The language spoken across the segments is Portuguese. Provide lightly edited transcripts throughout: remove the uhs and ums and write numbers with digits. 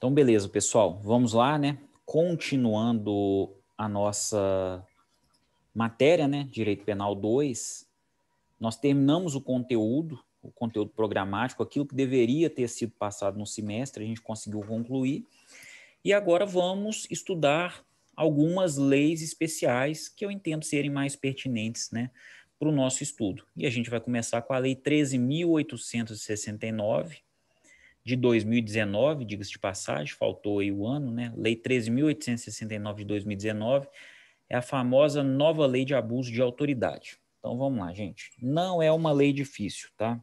Então, beleza, pessoal. Vamos lá, né? Continuando a nossa matéria, né? Direito Penal 2, nós terminamos o conteúdo programático, aquilo que deveria ter sido passado no semestre, a gente conseguiu concluir. E agora vamos estudar algumas leis especiais que eu entendo serem mais pertinentes, né, para o nosso estudo. E a gente vai começar com a Lei 13.869, de 2019, diga-se de passagem, faltou aí o ano, né? Lei 13.869 de 2019 é a famosa nova lei de abuso de autoridade. Então vamos lá, gente. Não é uma lei difícil, tá?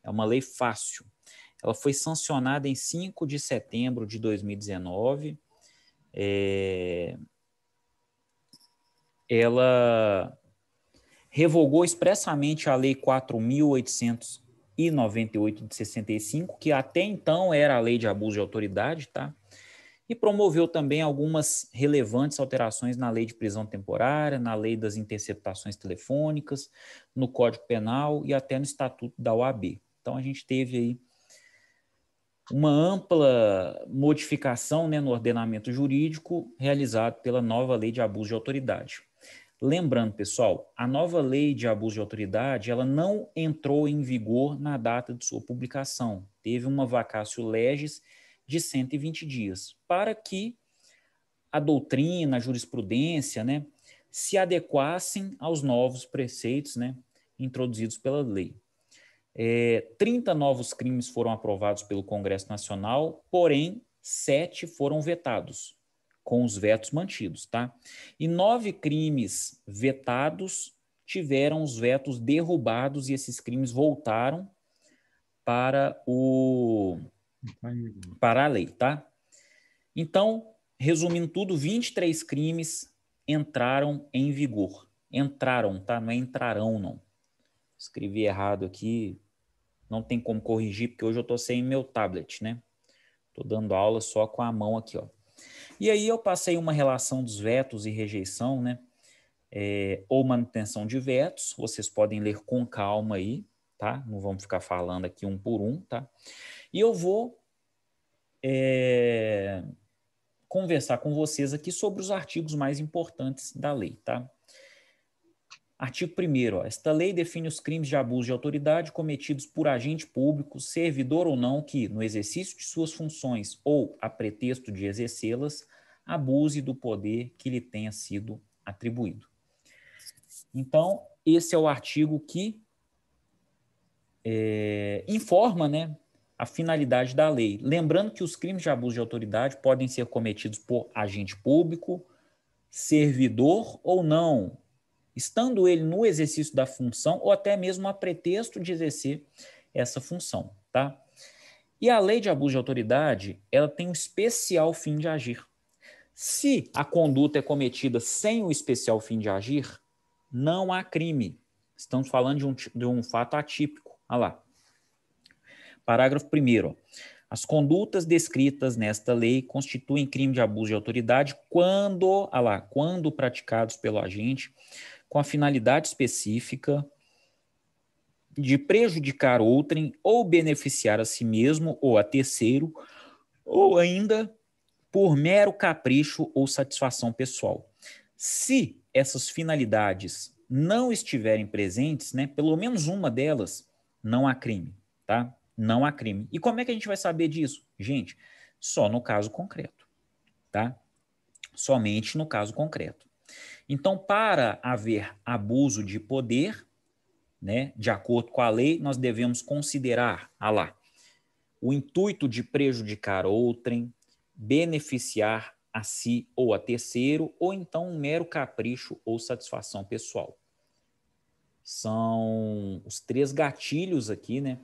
É uma lei fácil. Ela foi sancionada em 5 de setembro de 2019. Ela revogou expressamente a Lei 4.898 de 65, que até então era a lei de abuso de autoridade, tá? E promoveu também algumas relevantes alterações na lei de prisão temporária, na lei das interceptações telefônicas, no Código Penal e até no Estatuto da OAB. Então a gente teve aí uma ampla modificação, né, no ordenamento jurídico realizado pela nova lei de abuso de autoridade. Lembrando, pessoal, a nova lei de abuso de autoridade, ela não entrou em vigor na data de sua publicação. Teve uma vacatio legis de 120 dias, para que a doutrina, a jurisprudência, né, se adequassem aos novos preceitos, né, introduzidos pela lei. 30 novos crimes foram aprovados pelo Congresso Nacional, porém, 7 foram vetados, com os vetos mantidos, tá? E 9 crimes vetados tiveram os vetos derrubados e esses crimes voltaram para a lei, tá? Então, resumindo tudo, 23 crimes entraram em vigor. Entraram, tá? Não é entrarão, não. Escrevi errado aqui, não tem como corrigir, porque hoje eu estou sem meu tablet, né? Estou dando aula só com a mão aqui, ó. E aí eu passei uma relação dos vetos e rejeição, né? Ou manutenção de vetos, vocês podem ler com calma aí, tá? Não vamos ficar falando aqui um por um, tá? E eu vou conversar com vocês aqui sobre os artigos mais importantes da lei, tá? Artigo 1º, esta lei define os crimes de abuso de autoridade cometidos por agente público, servidor ou não, que, no exercício de suas funções ou a pretexto de exercê-las, abuse do poder que lhe tenha sido atribuído. Então, esse é o artigo que informa, né, a finalidade da lei. Lembrando que os crimes de abuso de autoridade podem ser cometidos por agente público, servidor ou não, estando ele no exercício da função ou até mesmo a pretexto de exercer essa função, tá? E a lei de abuso de autoridade, ela tem um especial fim de agir. Se a conduta é cometida sem o especial fim de agir, não há crime. Estamos falando de um fato atípico. Olha lá. Parágrafo 1º. As condutas descritas nesta lei constituem crime de abuso de autoridade quando praticados pelo agente com a finalidade específica de prejudicar outrem ou beneficiar a si mesmo ou a terceiro, ou ainda por mero capricho ou satisfação pessoal. Se essas finalidades não estiverem presentes, né, pelo menos uma delas, não há crime, tá? Não há crime. E como é que a gente vai saber disso? Gente, só no caso concreto, tá? Somente no caso concreto. Então, para haver abuso de poder, né, de acordo com a lei, nós devemos considerar, o intuito de prejudicar outrem, beneficiar a si ou a terceiro, ou então um mero capricho ou satisfação pessoal. São os 3 gatilhos aqui, né,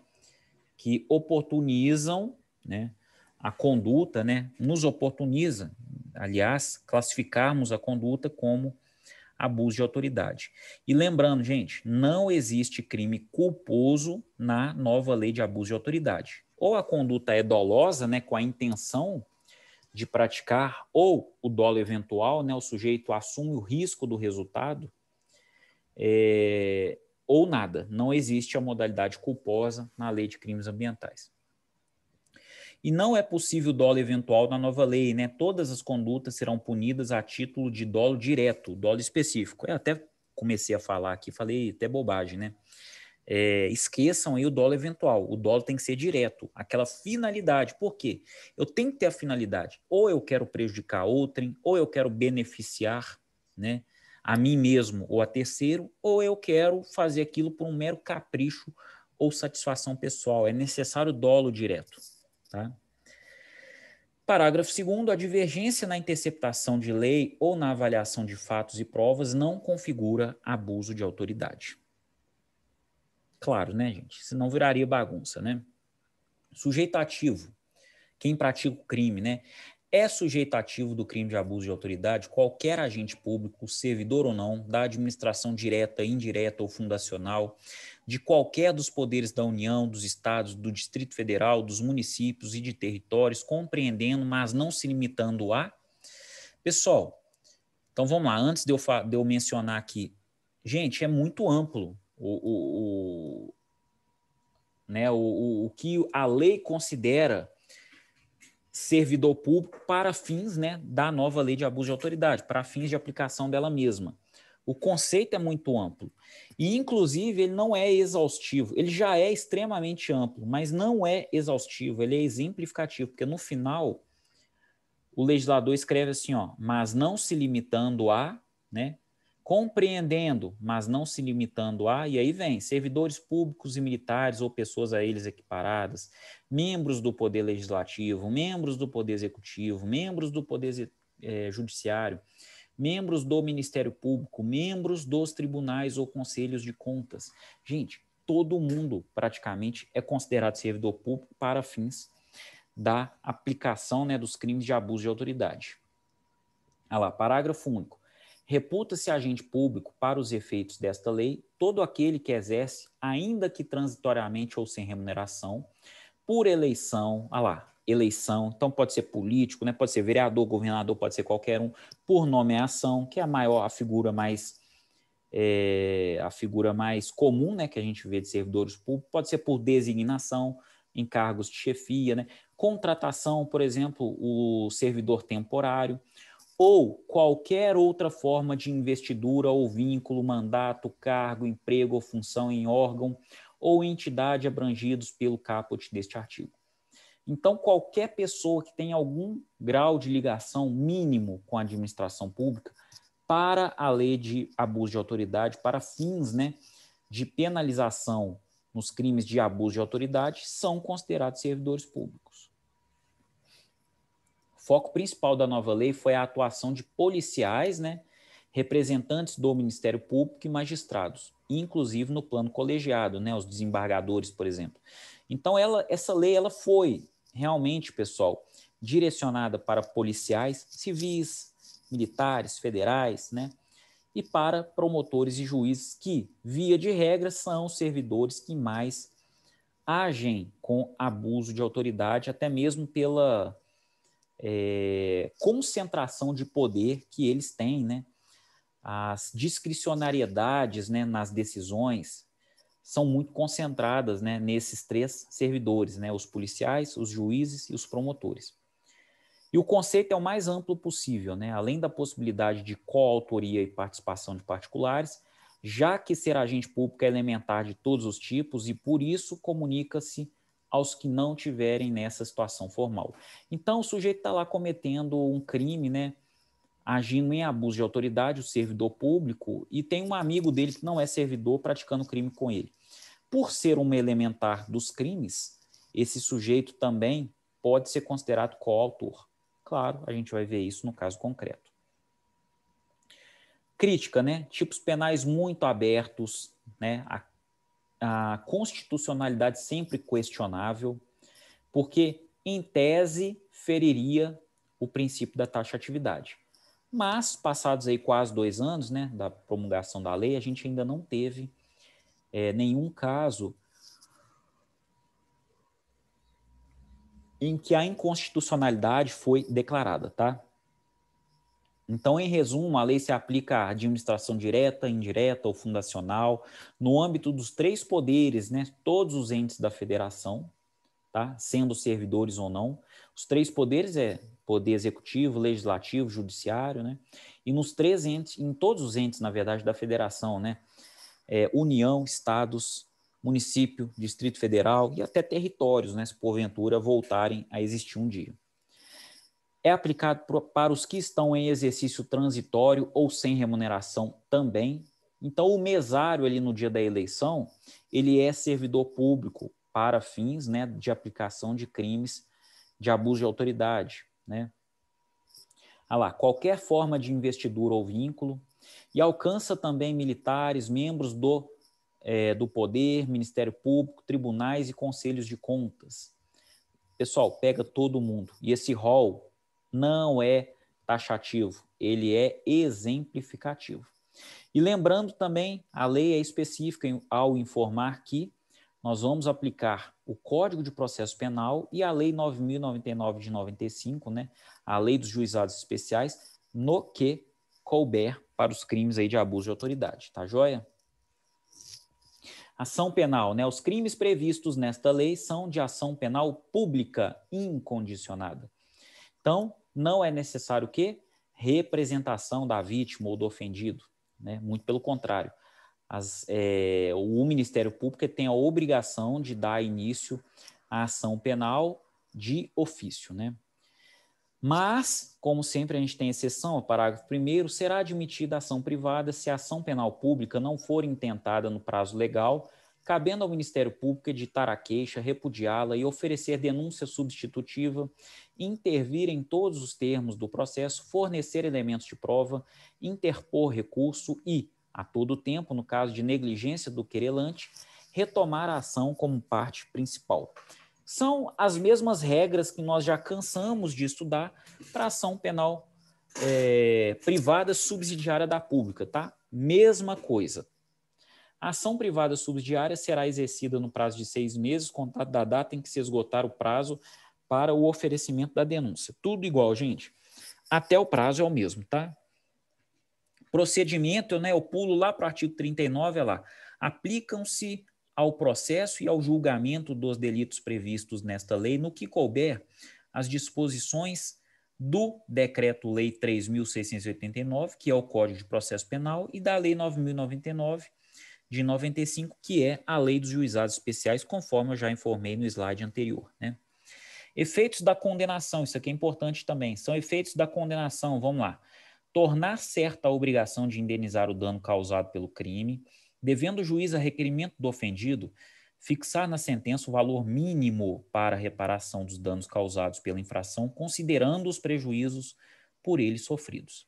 que oportunizam, né, a conduta, né, nos oportuniza, aliás, classificarmos a conduta como abuso de autoridade. E lembrando, gente, não existe crime culposo na nova lei de abuso de autoridade. Ou a conduta é dolosa, né, com a intenção de praticar, ou o dolo eventual, né, o sujeito assume o risco do resultado, ou nada. Não existe a modalidade culposa na lei de crimes ambientais. E não é possível dolo eventual na nova lei, né? Todas as condutas serão punidas a título de dolo direto, dolo específico. Eu até comecei a falar aqui, falei até bobagem, né? Esqueçam aí o dolo eventual. O dolo tem que ser direto, aquela finalidade. Por quê? Eu tenho que ter a finalidade. Ou eu quero prejudicar outrem, ou eu quero beneficiar, né, a mim mesmo ou a terceiro, ou eu quero fazer aquilo por um mero capricho ou satisfação pessoal. É necessário dolo direto. Tá? Parágrafo 2º, a divergência na interceptação de lei ou na avaliação de fatos e provas não configura abuso de autoridade. Claro, né, gente? Senão viraria bagunça, né? Sujeito ativo, quem pratica o crime, né? É sujeito ativo do crime de abuso de autoridade qualquer agente público, servidor ou não, da administração direta, indireta ou fundacional, de qualquer dos poderes da União, dos estados, do Distrito Federal, dos municípios e de territórios, compreendendo, mas não se limitando a... Pessoal, então vamos lá, antes de eu mencionar aqui, gente, é muito amplo né, o que a lei considera servidor público para fins, né, da nova lei de abuso de autoridade, para fins de aplicação dela mesma. O conceito é muito amplo e, inclusive, ele não é exaustivo. Ele já é extremamente amplo, mas não é exaustivo, ele é exemplificativo, porque no final o legislador escreve assim, ó, mas não se limitando a, né, compreendendo, mas não se limitando a, e aí vem, servidores públicos e militares ou pessoas a eles equiparadas, membros do Poder Legislativo, membros do Poder Executivo, membros do Poder Judiciário, membros do Ministério Público, membros dos tribunais ou conselhos de contas. Gente, todo mundo praticamente é considerado servidor público para fins da aplicação, né, dos crimes de abuso de autoridade. Olha lá, parágrafo único. Reputa-se agente público para os efeitos desta lei todo aquele que exerce, ainda que transitoriamente ou sem remuneração, por eleição, olha lá, eleição, então pode ser político, né, pode ser vereador, governador, pode ser qualquer um, por nomeação, que é a figura mais comum, né, que a gente vê de servidores públicos, pode ser por designação em cargos de chefia, né, contratação, por exemplo, o servidor temporário, ou qualquer outra forma de investidura ou vínculo, mandato, cargo, emprego ou função em órgão ou entidade abrangidos pelo caput deste artigo. Então, qualquer pessoa que tenha algum grau de ligação mínimo com a administração pública para a lei de abuso de autoridade, para fins, né, de penalização nos crimes de abuso de autoridade, são considerados servidores públicos. O foco principal da nova lei foi a atuação de policiais, né, representantes do Ministério Público e magistrados, inclusive no plano colegiado, né, os desembargadores, por exemplo. Então, essa lei ela foi realmente, pessoal, direcionada para policiais civis, militares, federais, né, e para promotores e juízes que, via de regra, são servidores que mais agem com abuso de autoridade, até mesmo pela concentração de poder que eles têm, né? As discricionariedades, né, nas decisões são muito concentradas, né, nesses três servidores, né, os policiais, os juízes e os promotores. E o conceito é o mais amplo possível, né, além da possibilidade de coautoria e participação de particulares, já que ser agente público é elementar de todos os tipos e, por isso, comunica-se aos que não tiverem nessa situação formal. Então, o sujeito está lá cometendo um crime, né, agindo em abuso de autoridade, o servidor público, e tem um amigo dele que não é servidor praticando crime com ele. Por ser uma elementar dos crimes, esse sujeito também pode ser considerado coautor. Claro, a gente vai ver isso no caso concreto. Crítica, né? Tipos penais muito abertos, né? A constitucionalidade sempre questionável, porque, em tese, feriria o princípio da taxatividade. Mas, passados aí quase 2 anos, né, da promulgação da lei, a gente ainda não teve nenhum caso em que a inconstitucionalidade foi declarada, tá? Então, em resumo, a lei se aplica à administração direta, indireta ou fundacional, no âmbito dos 3 poderes, né, todos os entes da federação, tá? Sendo servidores ou não. Os 3 poderes é poder executivo, legislativo, judiciário, né? E nos 3 entes, em todos os entes, na verdade, da federação, né? União, estados, município, Distrito Federal e até territórios, né? Se porventura voltarem a existir um dia. É aplicado para os que estão em exercício transitório ou sem remuneração também. Então, o mesário ali no dia da eleição, ele é servidor público para fins, né, de aplicação de crimes de abuso de autoridade, né? Ah lá, qualquer forma de investidura ou vínculo, e alcança também militares, membros do poder, Ministério Público, tribunais e conselhos de contas. Pessoal, pega todo mundo. E esse rol não é taxativo, ele é exemplificativo. E lembrando também, a lei é específica ao informar que nós vamos aplicar o Código de Processo Penal e a Lei 9.099 de 95, né, a Lei dos Juizados Especiais, no que couber para os crimes aí de abuso de autoridade, tá joia? Ação penal, né? Os crimes previstos nesta lei são de ação penal pública incondicionada. Então, não é necessário o quê? Representação da vítima ou do ofendido, né? Muito pelo contrário. O Ministério Público tem a obrigação de dar início à ação penal de ofício, né? Mas, como sempre a gente tem exceção, o parágrafo 1º, será admitida a ação privada se a ação penal pública não for intentada no prazo legal, cabendo ao Ministério Público editar a queixa, repudiá-la e oferecer denúncia substitutiva, intervir em todos os termos do processo, fornecer elementos de prova, interpor recurso e, a todo tempo, no caso de negligência do querelante, retomar a ação como parte principal. São as mesmas regras que nós já cansamos de estudar para ação penal privada subsidiária da pública, tá? Mesma coisa. A ação privada subsidiária será exercida no prazo de 6 meses, contado da data em que se esgotar o prazo para o oferecimento da denúncia. Tudo igual, gente. Até o prazo é o mesmo, tá? Procedimento, né? Eu pulo lá para o artigo 39, olha lá. Aplicam-se ao processo e ao julgamento dos delitos previstos nesta lei, no que couber as disposições do Decreto-Lei 3.689, que é o Código de Processo Penal, e da Lei 9.099, de 95, que é a Lei dos Juizados Especiais, conforme eu já informei no slide anterior, né? Efeitos da condenação, isso aqui é importante também, são efeitos da condenação, vamos lá. Tornar certa a obrigação de indenizar o dano causado pelo crime, devendo o juiz, a requerimento do ofendido, fixar na sentença o valor mínimo para a reparação dos danos causados pela infração, considerando os prejuízos por ele sofridos.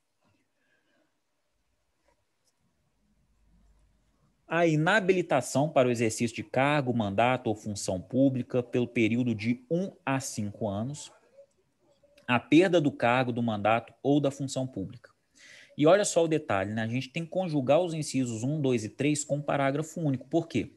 A inabilitação para o exercício de cargo, mandato ou função pública pelo período de 1 a 5 anos, a perda do cargo, do mandato ou da função pública. E olha só o detalhe, né? A gente tem que conjugar os incisos 1, 2 e 3 com um parágrafo único. Por quê?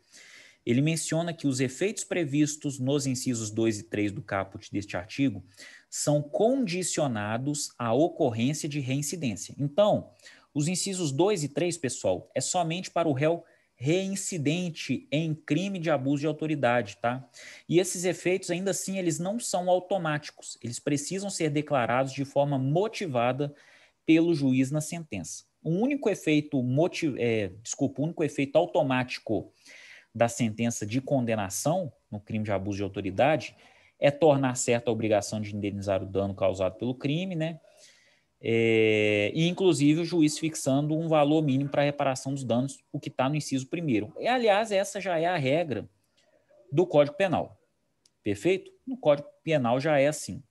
Ele menciona que os efeitos previstos nos incisos 2 e 3 do caput deste artigo são condicionados à ocorrência de reincidência. Então, os incisos 2 e 3, pessoal, é somente para o réu reincidente em crime de abuso de autoridade, tá? E esses efeitos, ainda assim, eles não são automáticos. Eles precisam ser declarados de forma motivada pelo juiz na sentença. O único efeito automático da sentença de condenação no crime de abuso de autoridade é tornar certa a obrigação de indenizar o dano causado pelo crime, né? E inclusive o juiz fixando um valor mínimo para a reparação dos danos, o que está no inciso 1º. E, aliás, essa já é a regra do Código Penal. Perfeito? No Código Penal já é assim.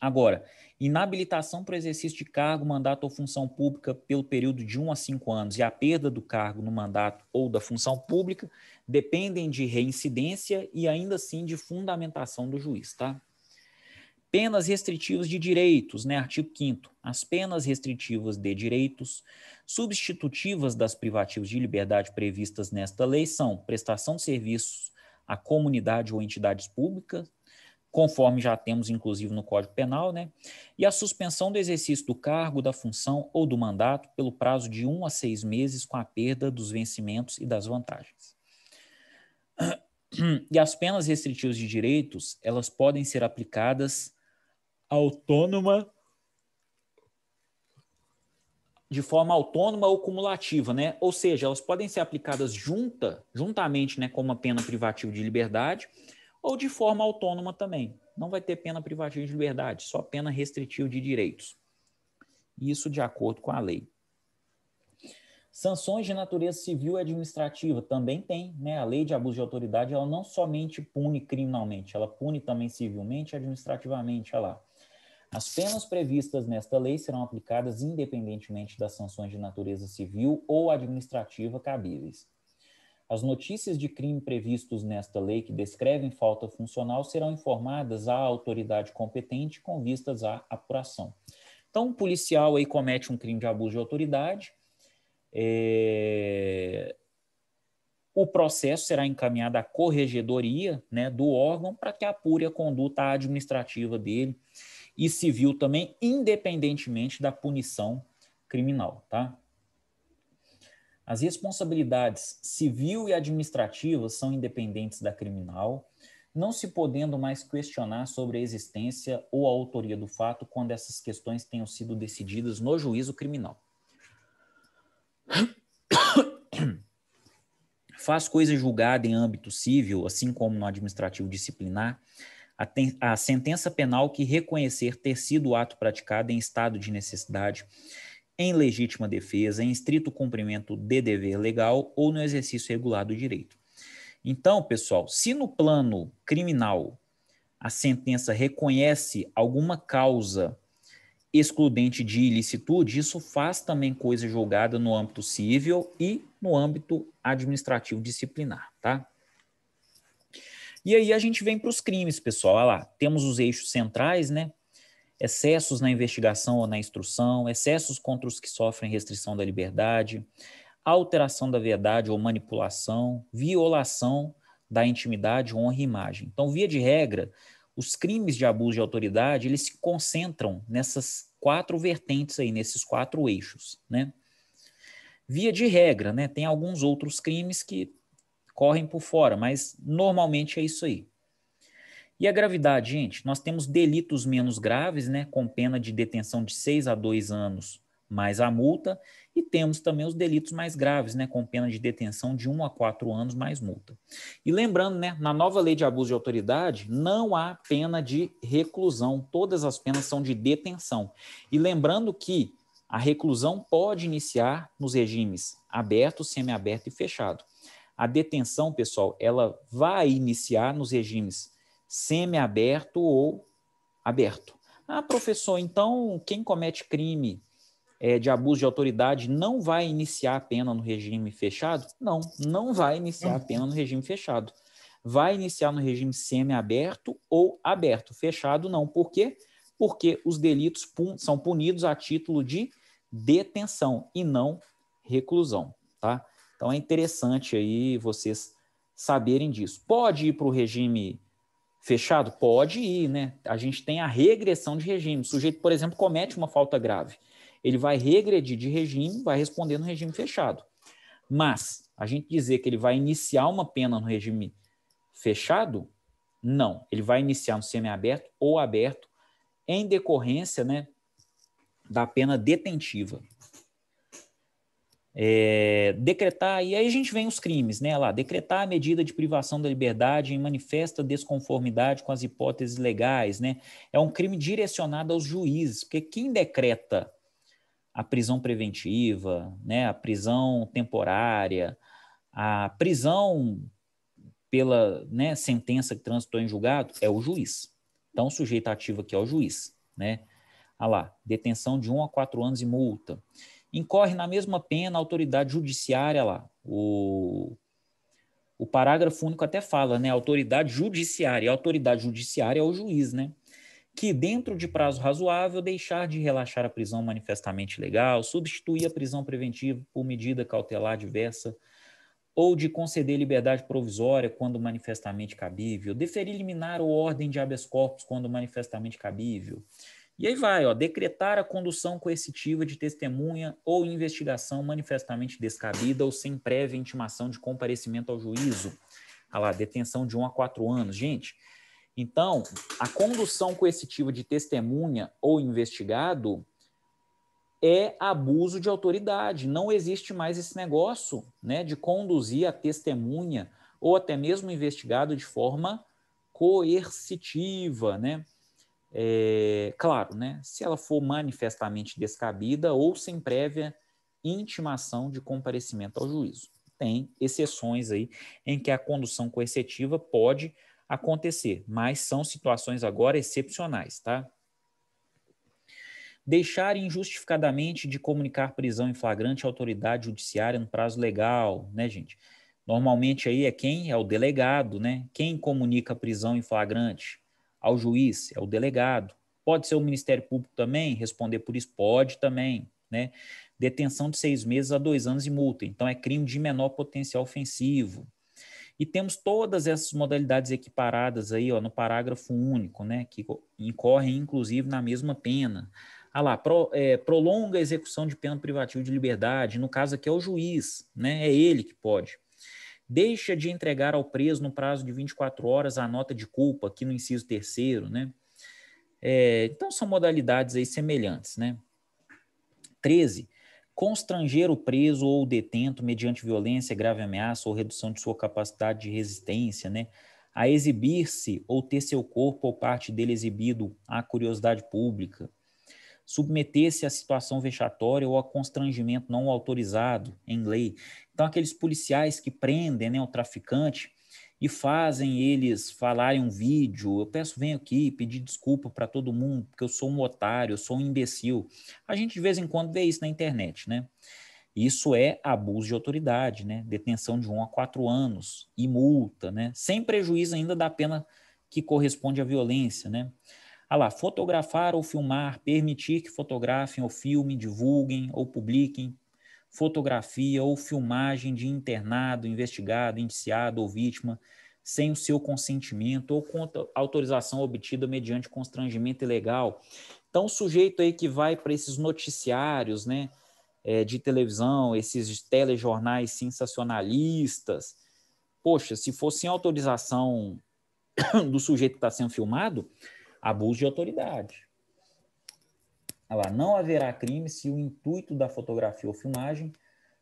Agora, inabilitação para o exercício de cargo, mandato ou função pública pelo período de 1 a 5 anos e a perda do cargo no mandato ou da função pública dependem de reincidência e ainda assim de fundamentação do juiz, tá? Penas restritivas de direitos, né? Artigo 5º. As penas restritivas de direitos substitutivas das privativas de liberdade previstas nesta lei são prestação de serviços à comunidade ou entidades públicas, conforme já temos, inclusive, no Código Penal, né? E a suspensão do exercício do cargo, da função ou do mandato pelo prazo de 1 a 6 meses com a perda dos vencimentos e das vantagens. E as penas restritivas de direitos, elas podem ser aplicadas de forma autônoma ou cumulativa, né? Ou seja, elas podem ser aplicadas juntamente, né, com uma pena privativa de liberdade, ou de forma autônoma também. Não vai ter pena privativa de liberdade, só pena restritiva de direitos. Isso de acordo com a lei. Sanções de natureza civil e administrativa também tem, né? A lei de abuso de autoridade, ela não somente pune criminalmente, ela pune também civilmente e administrativamente, olha lá. As penas previstas nesta lei serão aplicadas independentemente das sanções de natureza civil ou administrativa cabíveis. As notícias de crime previstos nesta lei que descrevem falta funcional serão informadas à autoridade competente com vistas à apuração. Então, um policial aí comete um crime de abuso de autoridade, o processo será encaminhado à corregedoria, né, do órgão para que apure a conduta administrativa dele e civil também, independentemente da punição criminal, tá? As responsabilidades civil e administrativa são independentes da criminal, não se podendo mais questionar sobre a existência ou a autoria do fato quando essas questões tenham sido decididas no juízo criminal. Faz coisa julgada em âmbito civil, assim como no administrativo disciplinar, a sentença penal que reconhecer ter sido o ato praticado em estado de necessidade, em legítima defesa, em estrito cumprimento de dever legal ou no exercício regular do direito. Então, pessoal, se no plano criminal a sentença reconhece alguma causa excludente de ilicitude, isso faz também coisa julgada no âmbito civil e no âmbito administrativo disciplinar, tá? E aí a gente vem para os crimes, pessoal. Olha lá, temos os eixos centrais, né? Excessos na investigação ou na instrução, excessos contra os que sofrem restrição da liberdade, alteração da verdade ou manipulação, violação da intimidade, honra e imagem. Então, via de regra, os crimes de abuso de autoridade, eles se concentram nessas 4 vertentes aí, nesses 4 eixos, né? Via de regra, né? Tem alguns outros crimes que correm por fora, mas normalmente é isso aí. E a gravidade, gente? Nós temos delitos menos graves, né, com pena de detenção de 6 a 2 anos mais a multa, e temos também os delitos mais graves, né, com pena de detenção de 1 a 4 anos mais multa. E lembrando, né, na nova lei de abuso de autoridade, não há pena de reclusão, todas as penas são de detenção. E lembrando que a reclusão pode iniciar nos regimes aberto, semiaberto e fechado. A detenção, pessoal, ela vai iniciar nos regimes semiaberto ou aberto. Ah, professor, então quem comete crime de abuso de autoridade não vai iniciar a pena no regime fechado? Não, não vai iniciar a pena no regime fechado. Vai iniciar no regime semiaberto ou aberto. Fechado não. Por quê? Porque os delitos são punidos a título de detenção e não reclusão, tá? Então é interessante aí vocês saberem disso. Pode ir para o regime fechado? Pode ir, né? A gente tem a regressão de regime. O sujeito, por exemplo, comete uma falta grave. Ele vai regredir de regime, vai responder no regime fechado. Mas a gente dizer que ele vai iniciar uma pena no regime fechado, não. Ele vai iniciar no semiaberto ou aberto em decorrência, né, da pena detentiva. Decretar, e aí a gente vem os crimes, né, lá, decretar a medida de privação da liberdade em manifesta desconformidade com as hipóteses legais, né, é um crime direcionado aos juízes, porque quem decreta a prisão preventiva, né, a prisão temporária, a prisão pela, né, sentença que transitou em julgado é o juiz. Então, o sujeito ativo aqui é o juiz, né, olha lá, detenção de 1 a 4 anos e multa. Incorre na mesma pena a autoridade judiciária lá. O parágrafo único até fala, né? Autoridade judiciária. E a autoridade judiciária é o juiz, né? Que dentro de prazo razoável deixar de relaxar a prisão manifestamente legal, substituir a prisão preventiva por medida cautelar diversa ou de conceder liberdade provisória quando manifestamente cabível, deferir liminar ou ordem de habeas corpus quando manifestamente cabível. E aí vai, ó, decretar a condução coercitiva de testemunha ou investigação manifestamente descabida ou sem prévia intimação de comparecimento ao juízo. Olha lá, detenção de 1 a 4 anos. Gente, então, a condução coercitiva de testemunha ou investigado é abuso de autoridade. Não existe mais esse negócio, né, de conduzir a testemunha ou até mesmo investigado de forma coercitiva, né? Claro, né, se ela for manifestamente descabida ou sem prévia intimação de comparecimento ao juízo. Tem exceções aí em que a condução coercitiva pode acontecer, mas são situações agora excepcionais, tá? Deixar injustificadamente de comunicar prisão em flagrante à autoridade judiciária no prazo legal, né, gente? Normalmente aí é quem? É o delegado, né? Quem comunica a prisão em flagrante ao juiz é o delegado. Pode ser o Ministério Público também, responder por isso? Pode também, né? Detenção de 6 meses a 2 anos e multa. Então é crime de menor potencial ofensivo. E temos todas essas modalidades equiparadas aí, ó, no parágrafo único, né, que incorrem inclusive na mesma pena. Ah lá, prolonga a execução de pena privativa de liberdade, no caso aqui é o juiz, né, é ele que pode. Deixa de entregar ao preso no prazo de 24 horas a nota de culpa, aqui no inciso 3º, né. Então são modalidades aí semelhantes, né. 13. Constranger o preso ou o detento mediante violência, grave ameaça ou redução de sua capacidade de resistência, né, a exibir-se ou ter seu corpo ou parte dele exibido à curiosidade pública, submeter-se a situação vexatória ou a constrangimento não autorizado em lei. Então, aqueles policiais que prendem, né, o traficante e fazem eles falarem um vídeo, eu peço, venho aqui pedir desculpa para todo mundo, porque eu sou um otário, eu sou um imbecil. A gente de vez em quando vê isso na internet, né? Isso é abuso de autoridade, né? Detenção de 1 a 4 anos e multa, né? Sem prejuízo ainda da pena que corresponde à violência, né? Ah lá, fotografar ou filmar, permitir que fotografem ou filmem, divulguem ou publiquem fotografia ou filmagem de internado, investigado, indiciado ou vítima sem o seu consentimento ou com autorização obtida mediante constrangimento ilegal. Então, o sujeito aí que vai para esses noticiários, né, de televisão, esses telejornais sensacionalistas, poxa, se fosse sem autorização do sujeito que está sendo filmado, abuso de autoridade. Olha lá, não haverá crime se o intuito da fotografia ou filmagem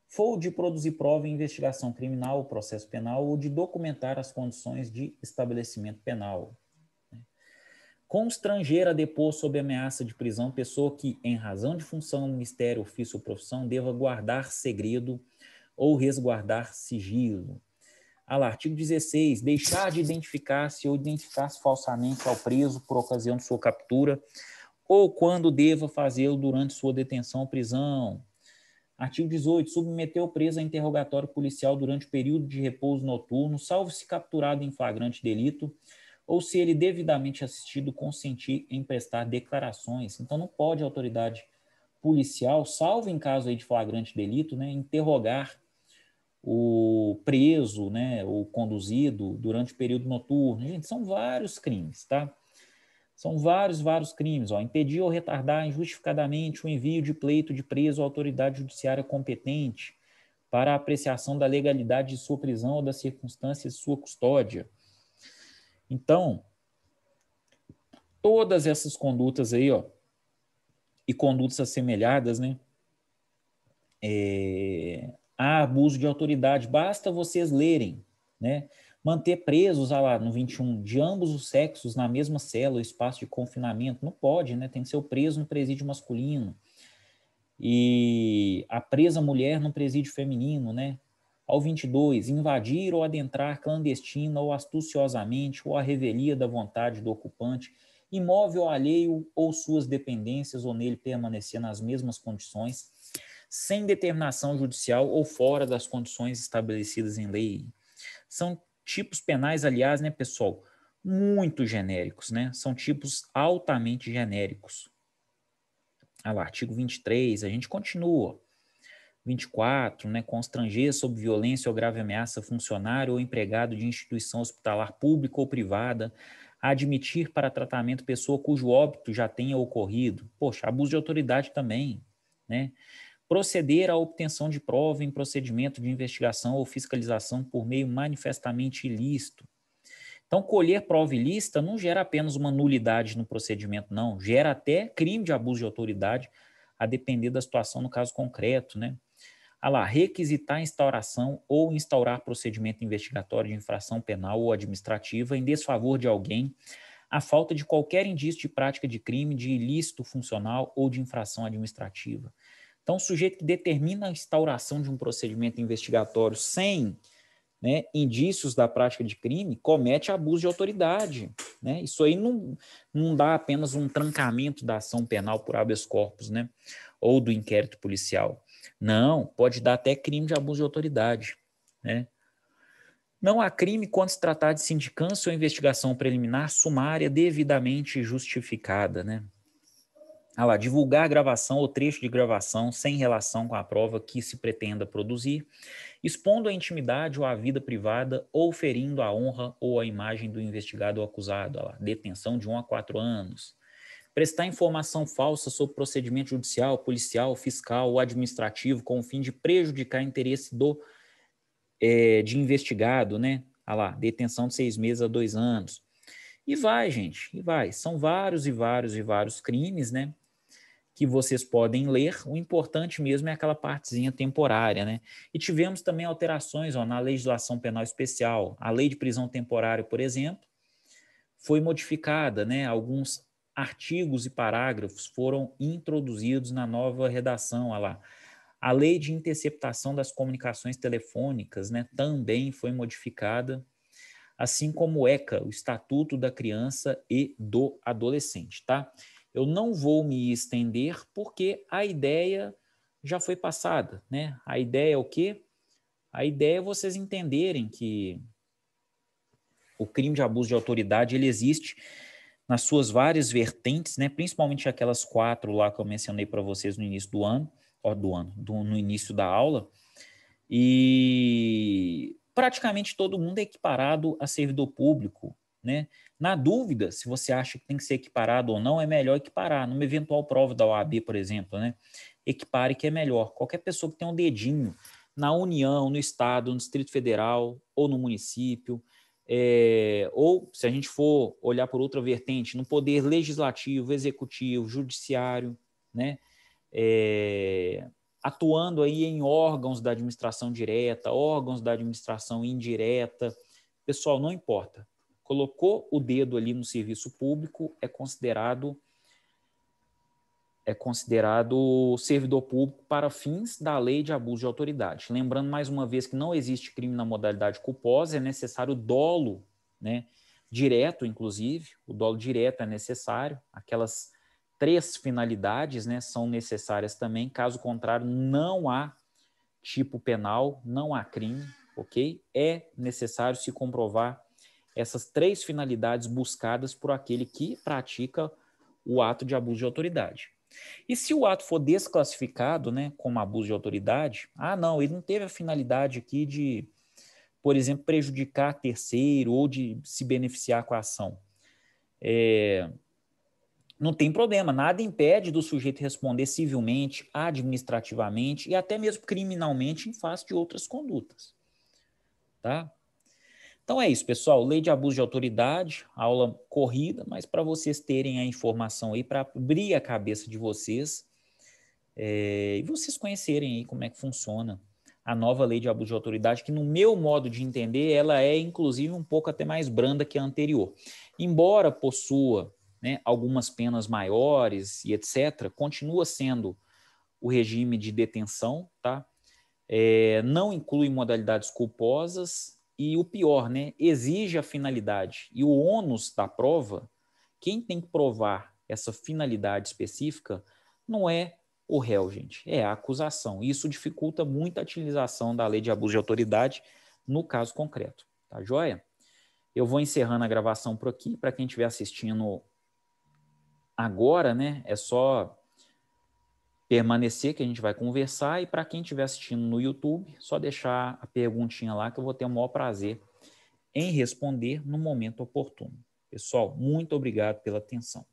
for de produzir prova em investigação criminal ou processo penal ou de documentar as condições de estabelecimento penal. Constranger a depor sob ameaça de prisão pessoa que, em razão de função, ministério, ofício ou profissão, deva guardar segredo ou resguardar sigilo. Ah lá, artigo 16, deixar de identificar-se ou identificar-se falsamente ao preso por ocasião de sua captura ou quando deva fazê-lo durante sua detenção ou prisão. Artigo 18, submeter o preso a interrogatório policial durante o período de repouso noturno, salvo se capturado em flagrante delito, ou se ele devidamente assistido consentir em prestar declarações. Então não pode a autoridade policial, salvo em caso aí de flagrante delito, né, interrogar o preso, né, o conduzido durante o período noturno. Gente, são vários crimes, tá? São vários crimes. Ó. Impedir ou retardar injustificadamente o envio de pleito de preso à autoridade judiciária competente para a apreciação da legalidade de sua prisão ou das circunstâncias de sua custódia. Então, todas essas condutas aí, ó, e condutas assemelhadas, né, há abuso de autoridade. Basta vocês lerem, né, manter presos, lá no 21, de ambos os sexos na mesma cela ou espaço de confinamento. Não pode, né? Tem que ser o preso no presídio masculino. E a presa mulher no presídio feminino, né? Ao 22, invadir ou adentrar clandestina ou astuciosamente ou à revelia da vontade do ocupante, imóvel alheio ou suas dependências ou nele permanecer nas mesmas condições, sem determinação judicial ou fora das condições estabelecidas em lei. São tipos penais, aliás, né, pessoal, muito genéricos, né? São tipos altamente genéricos. Ah lá, artigo 23, a gente continua. 24, né, constranger sob violência ou grave ameaça funcionário ou empregado de instituição hospitalar pública ou privada a admitir para tratamento pessoa cujo óbito já tenha ocorrido. Poxa, abuso de autoridade também, né? proceder à obtenção de prova em procedimento de investigação ou fiscalização por meio manifestamente ilícito. Então, colher prova ilícita não gera apenas uma nulidade no procedimento, não. Gera até crime de abuso de autoridade, a depender da situação no caso concreto, né? Ah lá, requisitar a instauração ou instaurar procedimento investigatório de infração penal ou administrativa em desfavor de alguém, a falta de qualquer indício de prática de crime, de ilícito funcional ou de infração administrativa. Então, o sujeito que determina a instauração de um procedimento investigatório sem, né, indícios da prática de crime, comete abuso de autoridade. Né? Isso aí não dá apenas um trancamento da ação penal por habeas corpus, né, ou do inquérito policial. Não, pode dar até crime de abuso de autoridade. Né? Não há crime quando se tratar de sindicância ou investigação preliminar sumária devidamente justificada. Né? Ah lá, divulgar a gravação ou trecho de gravação sem relação com a prova que se pretenda produzir, expondo a intimidade ou a vida privada ou ferindo a honra ou a imagem do investigado ou acusado. Ah lá, detenção de 1 a 4 anos. Prestar informação falsa sobre procedimento judicial, policial, fiscal ou administrativo com o fim de prejudicar interesse de investigado, né? Ah lá, detenção de 6 meses a 2 anos. E vai, gente, e vai. São vários e vários e vários crimes, né? Que vocês podem ler. O importante mesmo é aquela partezinha temporária, né? E tivemos também alterações na legislação penal especial. A lei de prisão temporária, por exemplo, foi modificada, né? Alguns artigos e parágrafos foram introduzidos na nova redação. Olha lá. A lei de interceptação das comunicações telefônicas, né, também foi modificada, assim como o ECA, o Estatuto da Criança e do Adolescente, tá? Eu não vou me estender porque a ideia já foi passada, né? A ideia é o quê? A ideia é vocês entenderem que o crime de abuso de autoridade, ele existe nas suas várias vertentes, né? Principalmente aquelas 4 lá que eu mencionei para vocês no início do ano, no início da aula, e praticamente todo mundo é equiparado a servidor público, né? Na dúvida, se você acha que tem que ser equiparado ou não, é melhor equiparar. Numa eventual prova da OAB, por exemplo, né? Equipare que é melhor. Qualquer pessoa que tem um dedinho na União, no Estado, no Distrito Federal ou no município, ou se a gente for olhar por outra vertente, no poder legislativo, executivo, judiciário, né? Atuando aí em órgãos da administração direta, órgãos da administração indireta. Pessoal, não importa. Colocou o dedo ali no serviço público, é considerado servidor público para fins da lei de abuso de autoridade. Lembrando mais uma vez que não existe crime na modalidade culposa, é necessário dolo, né, direto, inclusive, o dolo direto é necessário, aquelas 3 finalidades, né, são necessárias também, caso contrário não há tipo penal, não há crime, ok? É necessário se comprovar essas 3 finalidades buscadas por aquele que pratica o ato de abuso de autoridade. E se o ato for desclassificado, né, como abuso de autoridade, não, ele não teve a finalidade aqui de, por exemplo, prejudicar terceiro ou de se beneficiar com a ação. Não tem problema, nada impede do sujeito responder civilmente, administrativamente e até mesmo criminalmente em face de outras condutas. Tá? Então é isso, pessoal. Lei de abuso de autoridade, aula corrida, mas para vocês terem a informação aí, para abrir a cabeça de vocês e vocês conhecerem aí como é que funciona a nova lei de abuso de autoridade, que no meu modo de entender, ela é inclusive um pouco até mais branda que a anterior. Embora possua, né, algumas penas maiores e etc., continua sendo o regime de detenção, tá? Não inclui modalidades culposas e o pior, né, exige a finalidade. E o ônus da prova, quem tem que provar essa finalidade específica não é o réu, gente, é a acusação. Isso dificulta muito a utilização da lei de abuso de autoridade no caso concreto. Tá joia? Eu vou encerrando a gravação por aqui. Para quem estiver assistindo agora, né, é só permanecer que a gente vai conversar, e para quem estiver assistindo no YouTube, só deixar a perguntinha lá que eu vou ter o maior prazer em responder no momento oportuno. Pessoal, muito obrigado pela atenção.